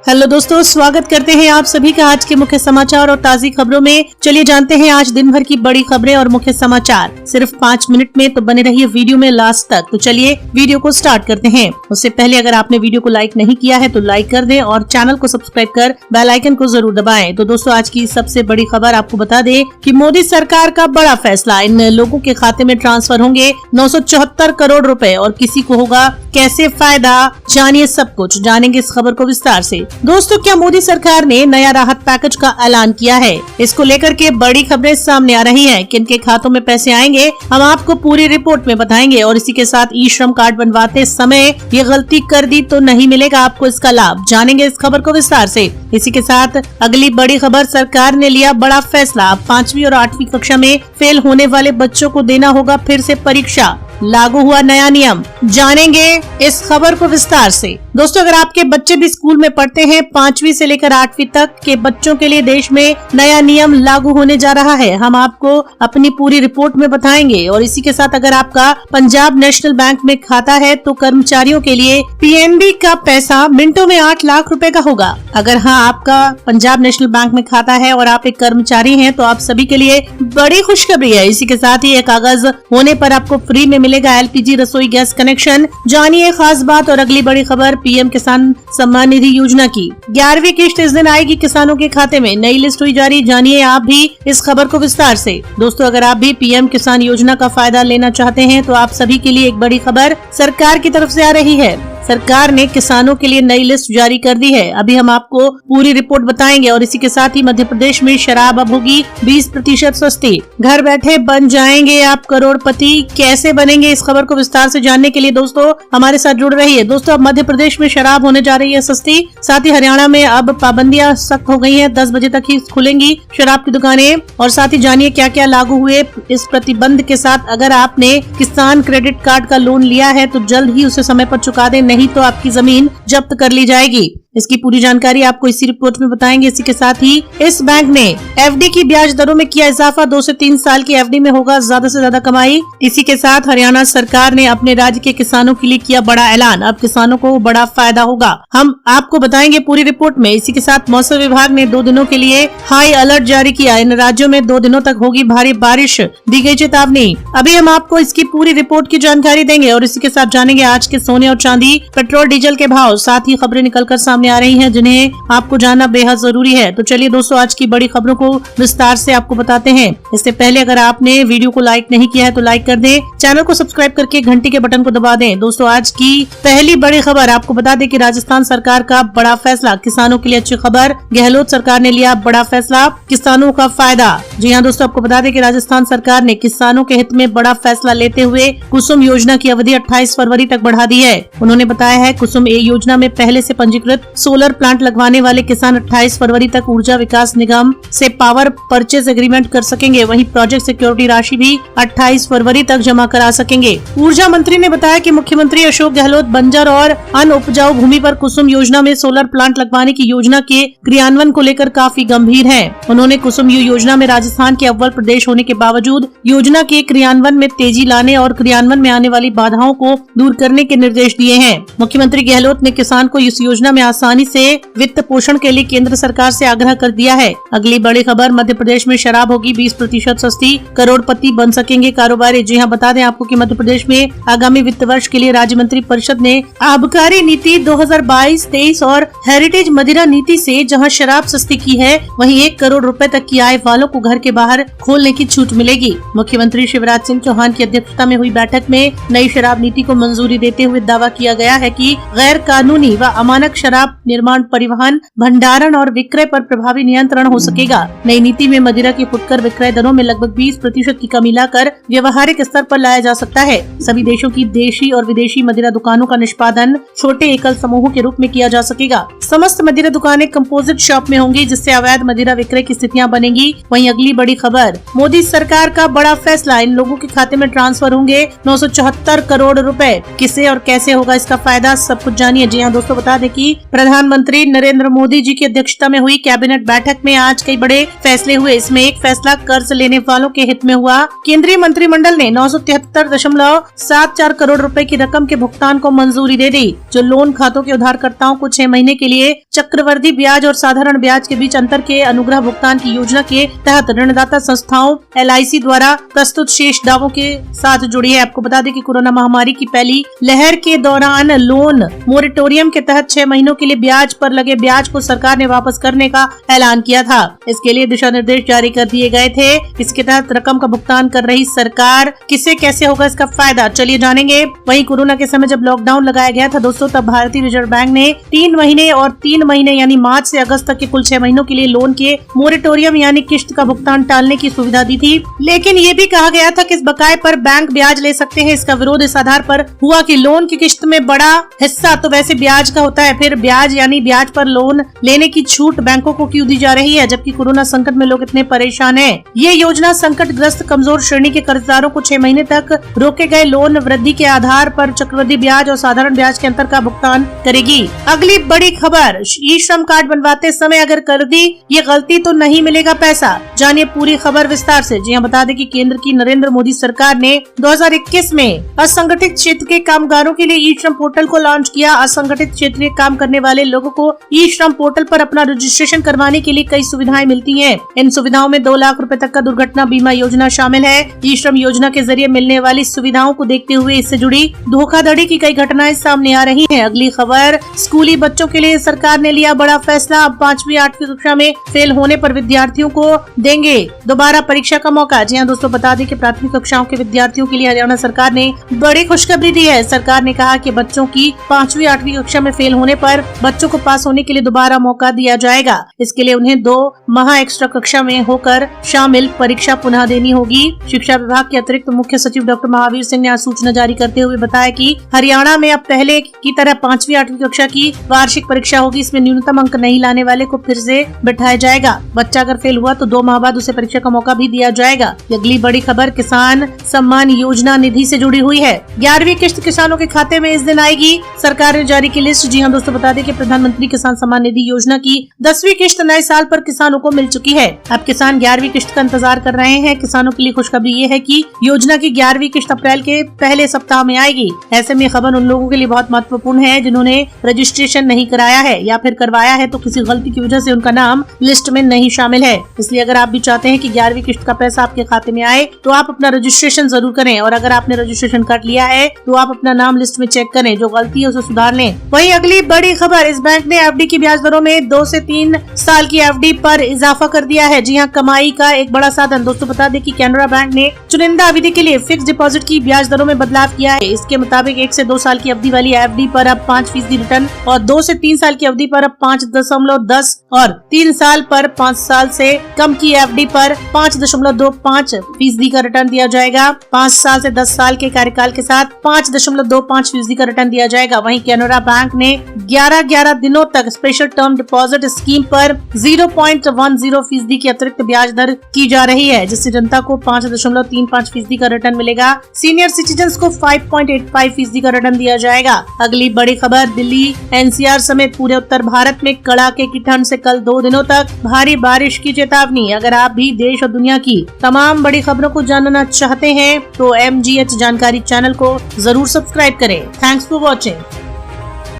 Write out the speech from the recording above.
Hello दोस्तों, स्वागत करते हैं आप सभी का आज के मुख्य समाचार और ताज़ी खबरों में। चलिए जानते हैं आज दिन भर की बड़ी खबरें और मुख्य समाचार सिर्फ 5 मिनट में, तो बने रहिए वीडियो में लास्ट तक। तो चलिए वीडियो को स्टार्ट करते हैं। उससे पहले अगर आपने वीडियो को लाइक नहीं किया है तो लाइक कर दें और चैनल को सब्सक्राइब कर बेल आइकन को जरूर दबाएं। तो दोस्तों आज की सबसे बड़ी खबर आपको बता दें कि मोदी सरकार का बड़ा फैसला, इन लोगों के खाते में ट्रांसफर होंगे 974 करोड़ रुपए और किसी को होगा कैसे फायदा, जानिए सब कुछ, जानेंगे इस खबर को विस्तार से। दोस्तों क्या मोदी सरकार ने नया राहत पैकेज का ऐलान किया है? इसको लेकर के बड़ी खबरें सामने आ रही हैं। किनके खातों में पैसे आएंगे हम आपको पूरी रिपोर्ट में बताएंगे और इसी के साथ ई श्रम कार्ड बनवाते समय ये गलती कर दी तो नहीं मिलेगा आपको इसका लाभ, जानेंगे इस खबर को विस्तार से। इसी के साथ अगली बड़ी खबर, सरकार ने लिया बड़ा फैसला, 5वीं और 8वीं कक्षा में फेल होने वाले बच्चों को देना होगा फिर से परीक्षा, लागू हुआ नया नियम, जानेंगे इस खबर को विस्तार से। दोस्तों अगर आपके बच्चे भी स्कूल में पढ़ते हैं, 5वीं से लेकर 8वीं तक के बच्चों के लिए देश में नया नियम लागू होने जा रहा है, हम आपको अपनी पूरी रिपोर्ट में बताएंगे। और इसी के साथ अगर आपका पंजाब नेशनल बैंक में खाता है तो कर्मचारियों के लिए पीएनबी का पैसा मिनटों में 8 लाख रुपए का होगा। अगर हाँ आपका पंजाब नेशनल बैंक में खाता है और आप एक कर्मचारी हैं तो आप सभी के लिए बड़ी खुशखबरी है। इसी के साथ ही एक कागज होने पर आपको फ्री में मिलेगा एलपीजी रसोई गैस कनेक्शन, जानिए खास बात। और अगली बड़ी खबर, पीएम किसान सम्मान निधि योजना की 11वीं किश्त इस दिन आएगी किसानों के खाते में, नई लिस्ट हुई जारी, जानिए आप भी इस खबर को विस्तार से। दोस्तों अगर आप भी पीएम किसान योजना का फायदा लेना चाहते हैं तो आप सभी के लिए एक बड़ी खबर सरकार की तरफ से आ रही है। सरकार ने किसानों के लिए नई लिस्ट जारी कर दी है, अभी हम आपको पूरी रिपोर्ट बताएंगे। और इसी के साथ ही मध्य प्रदेश में शराब अब होगी 20% सस्ती, घर बैठे बन जाएंगे आप करोड़पति, कैसे बनेंगे इस खबर को विस्तार से जानने के लिए दोस्तों हमारे साथ जुड़ रही है। दोस्तों अब मध्य प्रदेश में शराब होने जा रही है सस्ती, साथ ही हरियाणा में अब पाबंदियां सख्त हो गई है, 10 बजे तक ही खुलेंगी शराब की दुकानें। और साथ ही जानिए क्या क्या लागू हुए इस प्रतिबंध के साथ। अगर आपने किसान क्रेडिट कार्ड का लोन लिया है तो जल्द ही उसे समय पर चुका दें, नहीं तो आपकी जमीन जब्त कर ली जाएगी। इसकी पूरी जानकारी आपको इसी रिपोर्ट में बताएंगे। इसी के साथ ही इस बैंक ने एफडी की ब्याज दरों में किया इजाफा, 2 से 3 साल की एफडी में होगा ज्यादा से ज्यादा कमाई। इसी के साथ हरियाणा सरकार ने अपने राज्य के किसानों के लिए किया बड़ा ऐलान, अब किसानों को बड़ा फायदा होगा, हम आपको बताएंगे पूरी रिपोर्ट में। इसी के साथ मौसम विभाग ने 2 दिनों के लिए हाई अलर्ट जारी किया, इन राज्यों में 2 दिनों तक होगी भारी बारिश, दी गई चेतावनी। अभी हम आपको इसकी पूरी रिपोर्ट की जानकारी देंगे और इसी के साथ जानेंगे आज के सोने और चांदी, पेट्रोल डीजल के भाव, साथ ही खबरें निकलकर सामने आ रही हैं जिन्हें आपको जानना बेहद जरूरी है। तो चलिए दोस्तों आज की बड़ी खबरों को विस्तार से आपको बताते हैं। इससे पहले अगर आपने वीडियो को लाइक नहीं किया है तो लाइक कर दें, चैनल को सब्सक्राइब करके घंटी के बटन को दबा दें। दोस्तों आज की पहली बड़ी खबर आपको बता दें कि राजस्थान सरकार का बड़ा फैसला, किसानों के लिए अच्छी खबर, गहलोत सरकार ने लिया बड़ा फैसला, किसानों का फायदा। जी हाँ दोस्तों आपको बता दें कि राजस्थान सरकार ने किसानों के हित में बड़ा फैसला लेते हुए कुसुम योजना की अवधि 28 फरवरी तक बढ़ा दी है। उन्होंने बताया है कुसुम ए योजना में पहले से पंजीकृत सोलर प्लांट लगवाने वाले किसान 28 फरवरी तक ऊर्जा विकास निगम से पावर परचेज एग्रीमेंट कर सकेंगे, वहीं प्रोजेक्ट सिक्योरिटी राशि भी 28 फरवरी तक जमा करा सकेंगे। ऊर्जा मंत्री ने बताया कि मुख्यमंत्री अशोक गहलोत बंजर और अन्य उपजाऊ भूमि पर कुसुम योजना में सोलर प्लांट लगवाने की योजना के क्रियान्वयन को लेकर काफी गंभीर हैं। उन्होंने कुसुम योजना में राजस्थान के अव्वल प्रदेश होने के बावजूद योजना के क्रियान्वयन में तेजी लाने और क्रियान्वयन में आने वाली बाधाओं को दूर करने के निर्देश दिए हैं। मुख्यमंत्री गहलोत ने किसान को इस योजना में आसानी से वित्त पोषण के लिए केंद्र सरकार से आग्रह कर दिया है। अगली बड़ी खबर, मध्य प्रदेश में शराब होगी 20% सस्ती, करोड़पति बन सकेंगे कारोबारी। जी हाँ बता दें आपको कि मध्य प्रदेश में आगामी वित्त वर्ष के लिए राज्य मंत्री परिषद ने आबकारी नीति 2022-23 और हेरिटेज मदिरा नीति से जहां शराब सस्ती की है, वहीं 1 करोड़ रुपए तक की आय वालों को घर के बाहर खोलने की छूट मिलेगी। मुख्यमंत्री शिवराज सिंह चौहान की अध्यक्षता में हुई बैठक में नई शराब नीति को मंजूरी देते हुए दावा किया गया है कि गैर कानूनी व अमानक शराब निर्माण, परिवहन, भंडारण और विक्रय पर प्रभावी नियंत्रण हो सकेगा। नई नीति में मदिरा की फुटकर विक्रय दरों में लगभग 20% की कमी लाकर व्यवहारिक स्तर पर लाया जा सकता है। सभी देशों की देशी और विदेशी मदिरा दुकानों का निष्पादन छोटे एकल समूहों के रूप में किया जा सकेगा। समस्त मदिरा दुकानें कंपोजिट शॉप में होंगी जिससे अवैध मदिरा विक्रय की स्थितियां बनेंगी। वहीं अगली बड़ी खबर, मोदी सरकार का बड़ा फैसला, इन लोगों के खाते में ट्रांसफर होंगे 974 करोड़ रुपए, किसे और कैसे होगा इसका फायदा, सब कुछ जानिए। जी हाँ दोस्तों बता दें कि प्रधानमंत्री नरेंद्र मोदी जी की अध्यक्षता में हुई कैबिनेट बैठक में आज कई बड़े फैसले हुए। इसमें एक फैसला कर्ज लेने वालों के हित में हुआ। केंद्रीय मंत्रिमंडल ने 973.74 करोड़ रुपए की रकम के भुगतान को मंजूरी दे दी, जो लोन खातों के उधारकर्ताओं को 6 महीने के लिए लिए चक्रवृद्धि ब्याज और साधारण ब्याज के बीच अंतर के अनुग्रह भुगतान की योजना के तहत ऋणदाता संस्थाओं LIC द्वारा प्रस्तुत शेष दावों के साथ जुड़ी है। आपको बता दें कि कोरोना महामारी की पहली लहर के दौरान लोन मोरेटोरियम के तहत 6 महीनों के लिए ब्याज पर लगे ब्याज को सरकार ने वापस करने का ऐलान किया था। इसके लिए दिशा निर्देश जारी कर दिए गए थे। इसके तहत रकम का भुगतान कर रही सरकार किसे कैसे होगा इसका फायदा, चलिए जानेंगे। वहीं कोरोना के समय जब लॉकडाउन लगाया गया था दोस्तों, तब भारतीय रिजर्व बैंक ने 3 महीने और 3 महीने यानी मार्च से अगस्त तक के कुल 6 महीनों के लिए लोन के मोरेटोरियम यानी किश्त का भुगतान टालने की सुविधा दी थी। लेकिन ये भी कहा गया था कि इस बकाये पर बैंक ब्याज ले सकते हैं। इसका विरोध इस आधार पर हुआ कि लोन की किश्त में बड़ा हिस्सा तो वैसे ब्याज का होता है, फिर ब्याज यानी ब्याज पर लोन लेने की छूट बैंकों को क्यों दी जा रही है, जबकि कोरोना संकट में लोग इतने परेशान हैं। ये योजना संकट ग्रस्त कमजोर श्रेणी के कर्जदारों को 6 महीने तक रोके गए लोन वृद्धि के आधार पर चक्रवृद्धि ब्याज और साधारण ब्याज के अंतर का भुगतान करेगी। अगली बड़ी खबर, ई श्रम कार्ड बनवाते समय अगर कर दी ये गलती तो नहीं मिलेगा पैसा, जानिए पूरी खबर विस्तार से। जी हाँ, बता दें कि केंद्र की नरेंद्र मोदी सरकार ने 2021 में असंगठित क्षेत्र के कामगारों के लिए ई श्रम पोर्टल को लॉन्च किया। असंगठित क्षेत्र में काम करने वाले लोगों को ई श्रम पोर्टल पर अपना रजिस्ट्रेशन करवाने के लिए कई सुविधाएं मिलती हैं। इन सुविधाओं में 2 लाख रुपए तक का दुर्घटना बीमा योजना शामिल है। ई श्रम योजना के जरिए मिलने वाली सुविधाओं को देखते हुए इससे जुड़ी धोखाधड़ी की कई घटनाएं सामने आ रही हैं। अगली खबर, स्कूली बच्चों के लिए सरकार ने लिया बड़ा फैसला। अब 5वीं 8वीं कक्षा में फेल होने पर विद्यार्थियों को देंगे दोबारा परीक्षा का मौका। जी हाँ दोस्तों, बता दें कि प्राथमिक कक्षाओं के विद्यार्थियों के लिए हरियाणा सरकार ने बड़ी खुशखबरी दी है। सरकार ने कहा कि बच्चों की 5वीं 8वीं कक्षा में फेल होने पर बच्चों को पास होने के लिए दोबारा मौका दिया जाएगा। इसके लिए उन्हें 2 माह एक्स्ट्रा कक्षा में होकर शामिल परीक्षा पुनः देनी होगी। शिक्षा विभाग के अतिरिक्त मुख्य सचिव डॉक्टर महावीर सिंह ने आज सूचना जारी करते हुए बताया कि हरियाणा में अब पहले की तरह 5वीं 8वीं कक्षा की वार्षिक परीक्षा होगी। इसमें न्यूनतम अंक नहीं लाने वाले को फिर से बिठाया जाएगा। बच्चा अगर फेल हुआ तो 2 माह बाद उसे परीक्षा का मौका भी दिया जाएगा। अगली बड़ी खबर किसान सम्मान योजना निधि से जुड़ी हुई है। 11वीं किश्त किसानों के खाते में इस दिन आएगी। सरकार ने जारी की लिस्ट। जी हाँ दोस्तों, बता दें कि प्रधानमंत्री किसान सम्मान निधि योजना की 10वीं किश्त नए साल पर किसानों को मिल चुकी है। अब किसान 11वीं किश्त का इंतजार कर रहे हैं। किसानों के लिए खुशखबरी ये है कि योजना की 11वीं किश्त अप्रैल के पहले सप्ताह में आएगी। ऐसे में खबर उन लोगों के लिए बहुत महत्वपूर्ण है जिन्होंने रजिस्ट्रेशन नहीं कराया है या फिर करवाया है तो किसी गलती की वजह से उनका नाम लिस्ट में नहीं शामिल है। इसलिए अगर आप भी चाहते हैं कि 11वीं किश्त का पैसा आपके खाते में आए तो आप अपना रजिस्ट्रेशन जरूर करें, और अगर आपने रजिस्ट्रेशन कर लिया है तो आप अपना नाम लिस्ट में चेक करें, जो गलती है उसे सुधार लें। वहीं अगली बड़ी खबर, इस बैंक ने FD की ब्याज दरों में 2 से 3 साल की FD पर इजाफा कर दिया है। जी हाँ, कमाई का एक बड़ा साधन। दोस्तों बता दें कि कैनरा बैंक ने चुनिंदा अवधि के लिए फिक्स डिपॉजिट की ब्याज दरों में बदलाव किया है। इसके मुताबिक 1 से 2 साल की अवधि वाली FD पर अब 5% रिटर्न और 2 से 3 साल की अवधि पर अब 5.10 और 3 साल पर 5 साल से कम की FD पर 5.25% का रिटर्न दिया जाएगा। 5 साल से 10 साल के कार्यकाल के साथ 5.25% का रिटर्न दिया जाएगा। वहीं कैनरा बैंक ने 11 दिनों तक स्पेशल टर्म डिपॉजिट स्कीम पर 0.10% की अतिरिक्त ब्याज दर की जा रही है, जिससे जनता को 5.35% का रिटर्न मिलेगा। सीनियर सिटीजन्स को 5.85% का रिटर्न दिया जाएगा। अगली बड़ी खबर, दिल्ली NCR समेत पूरे उत्तर भारत में कड़ाके की ठंड से कल 2 दिनों तक भारी बारिश की चेतावनी। अगर आप भी देश और दुनिया की तमाम बड़ी खबरों को जानना चाहते हैं तो MGH जानकारी चैनल को जरूर सब्सक्राइब करें। Thanks for watching.